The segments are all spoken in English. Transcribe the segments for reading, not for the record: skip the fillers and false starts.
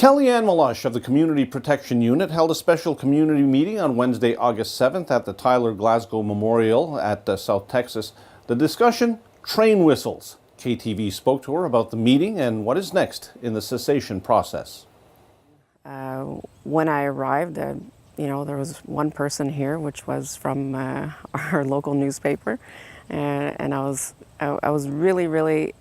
Kellyann Meloche of the Community Protection Unit held a special community meeting on Wednesday, August 7th at the Tyler Glasgow Memorial at South Texas. The discussion, train whistles. KTV spoke to her about the meeting and what is next in the cessation process. When I arrived, there was one person here, which was from our local newspaper, and I was really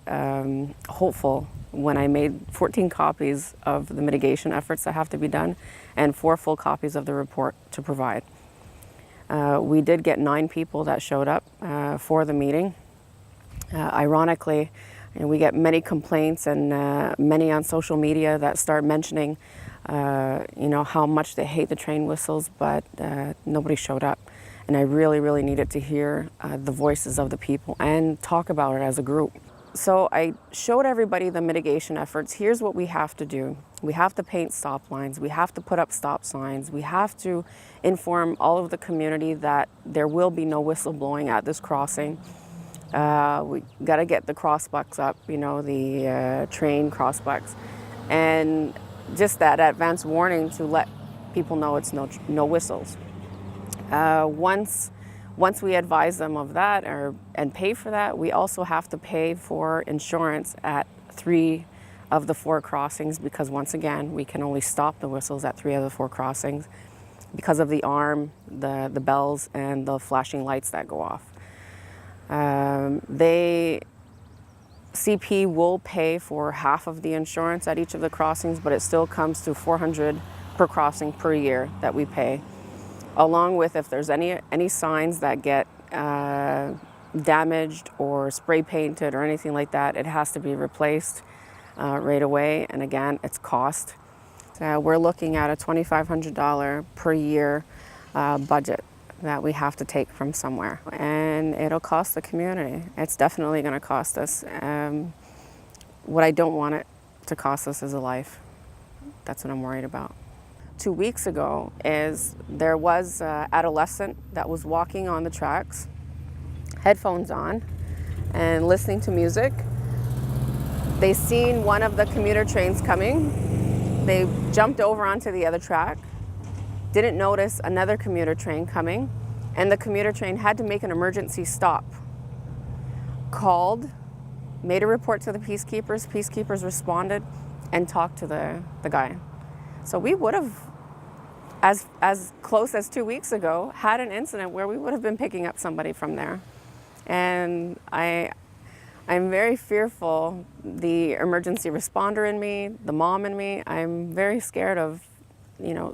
hopeful when I made 14 copies of the mitigation efforts that have to be done and 4 full copies of the report to provide. We did get 9 people that showed up for the meeting. Ironically, we get many complaints and many on social media that start mentioning how much they hate the train whistles, but nobody showed up. And I really needed to hear the voices of the people and talk about it as a group. So I showed everybody the mitigation efforts. Here's what we have to do. We have to paint stop lines. We have to put up stop signs. We have to inform all of the community that there will be no whistleblowing at this crossing. We got to get the crossbucks up, the train crossbucks. And just that advance warning to let people know it's no whistles. Once we advise them of that and pay for that, we also have to pay for insurance at 3 of the 4 crossings, because once again, we can only stop the whistles at 3 of the 4 crossings because of the arm, the bells, and the flashing lights that go off. CP will pay for half of the insurance at each of the crossings, but it still comes to $400 per crossing per year that we pay. Along with if there's any signs that get damaged or spray painted or anything like that, it has to be replaced right away. And again, it's cost. We're looking at a $2,500 per year budget that we have to take from somewhere. And it'll cost the community. It's definitely going to cost us. What I don't want it to cost us is a life. That's what I'm worried about. 2 weeks ago there was an adolescent that was walking on the tracks, headphones on, and listening to music. They seen one of the commuter trains coming. They jumped over onto the other track, didn't notice another commuter train coming, and the commuter train had to make an emergency stop. Called, made a report to the peacekeepers. Peacekeepers responded and talked to the guy. So we would have, as close as 2 weeks ago, had an incident where we would have been picking up somebody from there. And I'm very fearful, the emergency responder in me, the mom in me, I'm very scared of,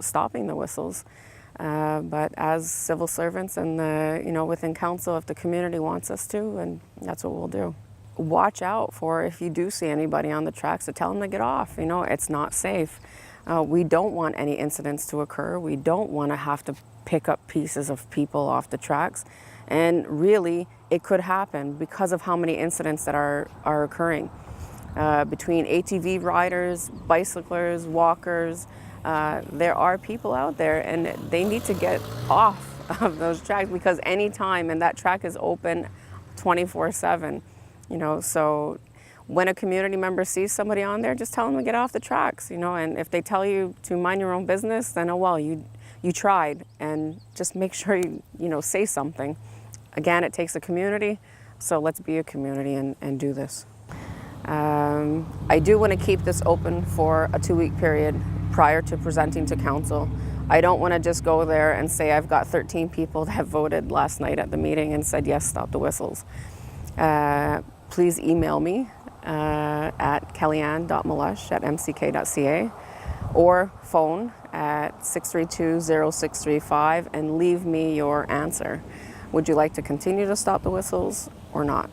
stopping the whistles. But as civil servants and within council, if the community wants us to, and that's what we'll do. Watch out for, if you do see anybody on the tracks, to tell them to get off. It's not safe. We don't want any incidents to occur. We don't want to have to pick up pieces of people off the tracks. And really, it could happen because of how many incidents that are occurring. Between ATV riders, bicyclers, walkers, there are people out there, and they need to get off of those tracks, because any time, and that track is open 24/7, so when a community member sees somebody on there, just tell them to get off the tracks, and if they tell you to mind your own business, then oh well, you tried, and just make sure you say something. Again, it takes a community, so let's be a community and do this. I do want to keep this open for a 2-week period prior to presenting to council. I don't want to just go there and say I've got 13 people that have voted last night at the meeting and said yes, stop the whistles. Please email me at kellyann.meloche@mck.ca or phone at 632-0635 and leave me your answer. Would you like to continue to stop the whistles or not?